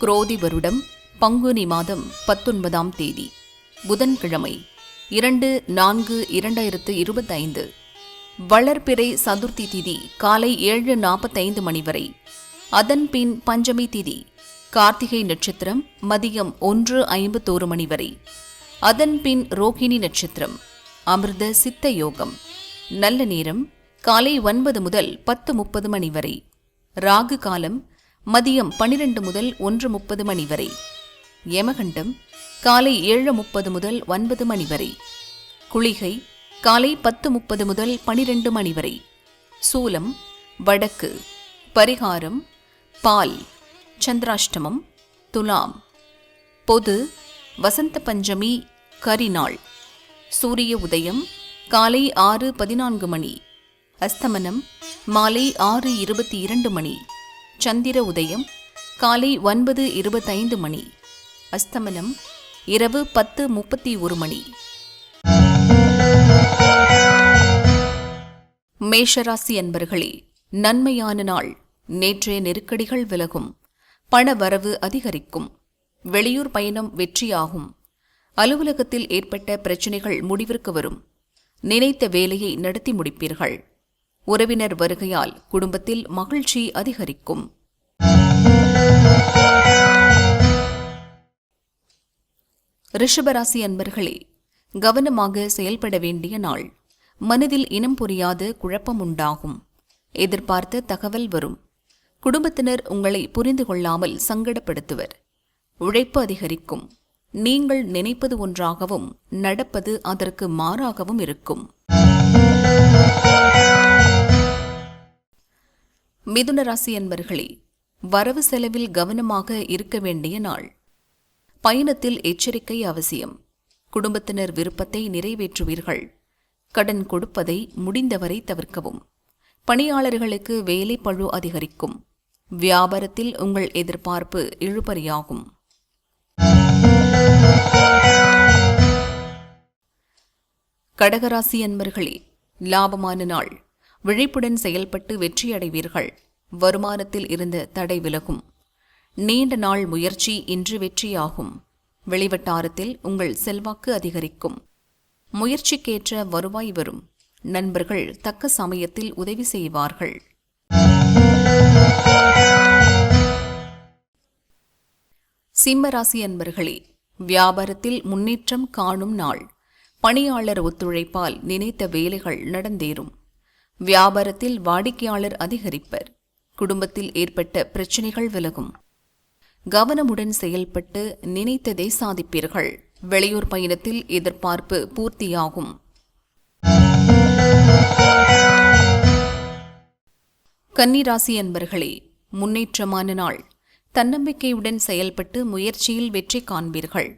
குரோதி வருடம் பங்குனி மாதம் 19ஆம் தேதி புதன்கிழமை 2/4/2025 வளர்பிறை சதுர்த்தி திதி காலை 7:45 மணி வரை. அதன்பின் பஞ்சமி திதி கார்த்திகை நட்சத்திரம் மதியம் 1:51 மணி வரை. அதன்பின் ரோகிணி நட்சத்திரம் அமிர்த சித்த யோகம். நல்ல நேரம் காலை 9 முதல் 10:30 மணி வரை. ராகு காலம் மதியம் 12 முதல் 1:30 மணி வரை. யமகண்டம் காலை 7:30 முதல் 9 மணி வரை. குளிகை காலை 10:30 முதல் 12 மணி வரை. சூலம் வடக்கு. பரிகாரம் பால். சந்திராஷ்டமம் துலாம். பொது வசந்த பஞ்சமி கரிநாள். சூரிய உதயம் காலை 6:14 மணி. அஸ்தமனம் மாலை 6:22 மணி. சந்திர உதயம் காலை 9:25 மணி. அஸ்தமனம் இரவு 10:31 மணி. மேஷராசி அன்பர்களே, நன்மையான நாள். நேற்றைய நெருக்கடிகள் விலகும். பண வரவு அதிகரிக்கும். வெளியூர் பயணம் வெற்றியாகும். அலுவலகத்தில் ஏற்பட்ட பிரச்சினைகள் முடிவிற்கு வரும். நினைத்த வேலையை நடத்தி முடிப்பீர்கள். உறவினர் வருகையால் குடும்பத்தில் மகிழ்ச்சி அதிகரிக்கும். ரிஷபராசி அன்பர்களே, கவனமாக செயல்பட வேண்டிய நாள். மனதில் இனம் புரியாத குழப்பம் உண்டாகும். எதிர்பார்த்த தகவல் வரும். குடும்பத்தினர் உங்களை புரிந்து கொள்ளாமல் சங்கடப்படுத்துவர். உழைப்பு அதிகரிக்கும். நீங்கள் நினைப்பது ஒன்றாகவும் நடப்பது அதற்கு மாறாகவும் இருக்கும். மிதுன ராசி அன்பர்களே, வரவு செலவில் கவனமாக இருக்க வேண்டிய நாள். பயணத்தில் எச்சரிக்கை அவசியம். குடும்பத்தினர் விருப்பத்தை நிறைவேற்றுவீர்கள். கடன் கொடுப்பதை முடிந்தவரை தவிர்க்கவும். பணியாளர்களுக்கு வேலை பளு அதிகரிக்கும். வியாபாரத்தில் உங்கள் எதிர்பார்ப்பு இழுபறியாகும். கடகராசி அன்பர்களே, லாபமான நாள். விழிப்புடன் செயல்பட்டு வெற்றியடைவீர்கள். வருமானத்தில் இருந்த தடை விலகும். நீண்ட நாள் முயற்சி இன்று வெற்றியாகும். வெளிவட்டாரத்தில் உங்கள் செல்வாக்கு அதிகரிக்கும். முயற்சிக்கேற்ற வருவாய் வரும். நண்பர்கள் தக்க சமயத்தில் உதவி செய்வார்கள். சிம்மராசி அன்பர்களே, வியாபாரத்தில் முன்னேற்றம் காணும் நாள். பணியாளர் ஒத்துழைப்பால் நினைத்த வேலைகள் நடந்தேறும். வியாபாரத்தில் வாடிக்கையாளர் அதிகரிப்பர். குடும்பத்தில் ஏற்பட்ட பிரச்சினைகள் விலகும். கவனமுடன் செயல்பட்டு நினைத்ததை சாதிப்பீர்கள். வெளியூர் பயணத்தில் எதிர்பார்ப்பு பூர்த்தியாகும். கன்னிராசி அன்பர்களே, முன்னேற்றமான நாள். தன்னம்பிக்கையுடன் செயல்பட்டு முயற்சியில் வெற்றி காண்பீர்கள்.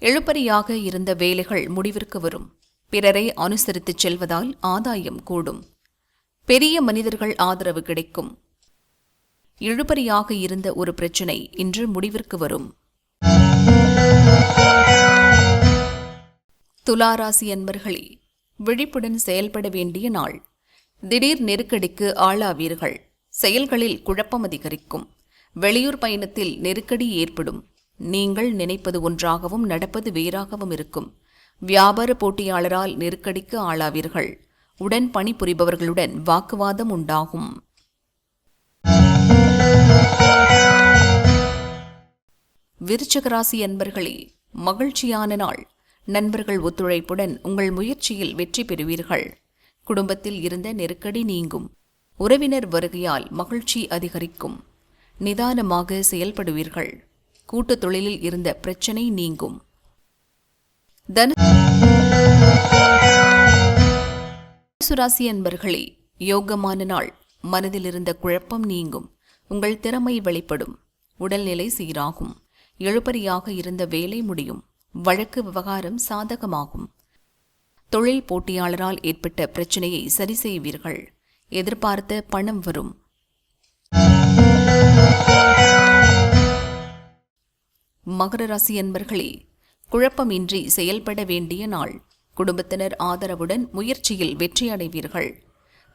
இழுபறியாக இருந்த வேலைகள் முடிவிற்கு வரும். பிறரை அனுசரித்துச் செல்வதால் ஆதாயம் கூடும். பெரிய மனிதர்கள் ஆதரவு கிடைக்கும். இழுபறியாக இருந்த ஒரு பிரச்சினை இன்று முடிவிற்கு வரும். துலாராசி அன்பர்களே, விழிப்புடன் செயல்பட வேண்டிய நாள். திடீர் நெருக்கடிக்கு ஆளாவீர்கள். செயல்களில் குழப்பம் அதிகரிக்கும். வெளியூர் பயணத்தில் நெருக்கடி ஏற்படும். நீங்கள் நினைப்பது ஒன்றாகவும் நடப்பது வேறாகவும் இருக்கும். வியாபார போட்டியாளரால் நெருக்கடிக்கு ஆளாவீர்கள். உடன் பணிபுரிபவர்களுடன் வாக்குவாதம் உண்டாகும். விருச்சிகராசி அன்பர்களே, மகிழ்ச்சியான நாள். நண்பர்கள் ஒத்துழைப்புடன் உங்கள் முயற்சியில் வெற்றி பெறுவீர்கள். குடும்பத்தில் இருந்த நெருக்கடி நீங்கும். உறவினர் வருகையால் மகிழ்ச்சி அதிகரிக்கும். நிதானமாக செயல்படுவீர்கள். கூட்டுத் தொழிலில் இருந்த பிரச்சினை நீங்கும். தனுசுராசி அன்பர்களே, யோகமான நாள். மனதில் இருந்த குழப்பம் நீங்கும். உங்கள் திறமை வெளிப்படும். உடல்நிலை சீராகும். இழுபறியாக இருந்த வேலை முடியும். வழக்கு விவகாரம் சாதகமாகும். தொழில் போட்டியாளரால் ஏற்பட்ட பிரச்சினையை சரி செய்வீர்கள். எதிர்பார்த்த பணம் வரும். மகர ராசி அன்பர்களே, குழப்பமின்றி செயல்பட வேண்டிய நாள். குடும்பத்தினர் ஆதரவுடன் முயற்சியில் வெற்றி அடைவீர்கள்.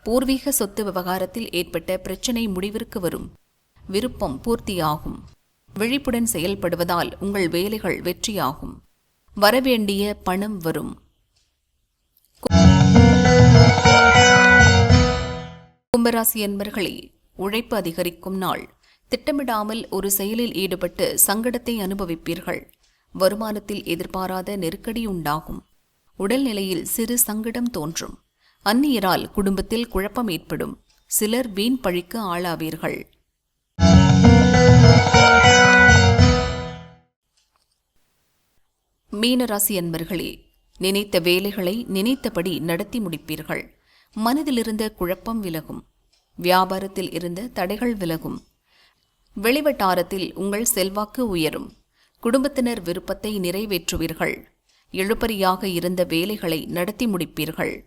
பூர்வீக சொத்து விவகாரத்தில் ஏற்பட்ட பிரச்சினை முடிவிற்கு வரும். விருப்பம் பூர்த்தியாகும். விழிப்புடன் செயல்படுவதால் உங்கள் வேலைகள் வெற்றியாகும். வரவேண்டிய பணம் வரும். கும்பராசி அன்பர்களே, உழைப்பு அதிகரிக்கும் நாள். திட்டமிடாமல் ஒரு செயலில் ஈடுபட்டு சங்கடத்தை அனுபவிப்பீர்கள். வருமானத்தில் எதிர்பாராத நெருக்கடி உண்டாகும். உடல்நிலையில் சிறு சங்கடம் தோன்றும். அந்நியரால் குடும்பத்தில் குழப்பம் ஏற்படும். சிலர் வீண் பழிக்கு ஆளாவீர்கள். மீனராசி அன்பர்களே, நினைத்த வேலைகளை நினைத்தபடி நடத்தி முடிப்பீர்கள். மனதிலிருந்த குழப்பம் விலகும். வியாபாரத்தில் இருந்த தடைகள் விலகும். வெளிவட்டாரத்தில் உங்கள் செல்வாக்கு உயரும். குடும்பத்தினர் விருப்பத்தை நிறைவேற்றுவீர்கள். இழுபறியாக இருந்த வேலைகளை நடத்தி முடிப்பீர்கள்.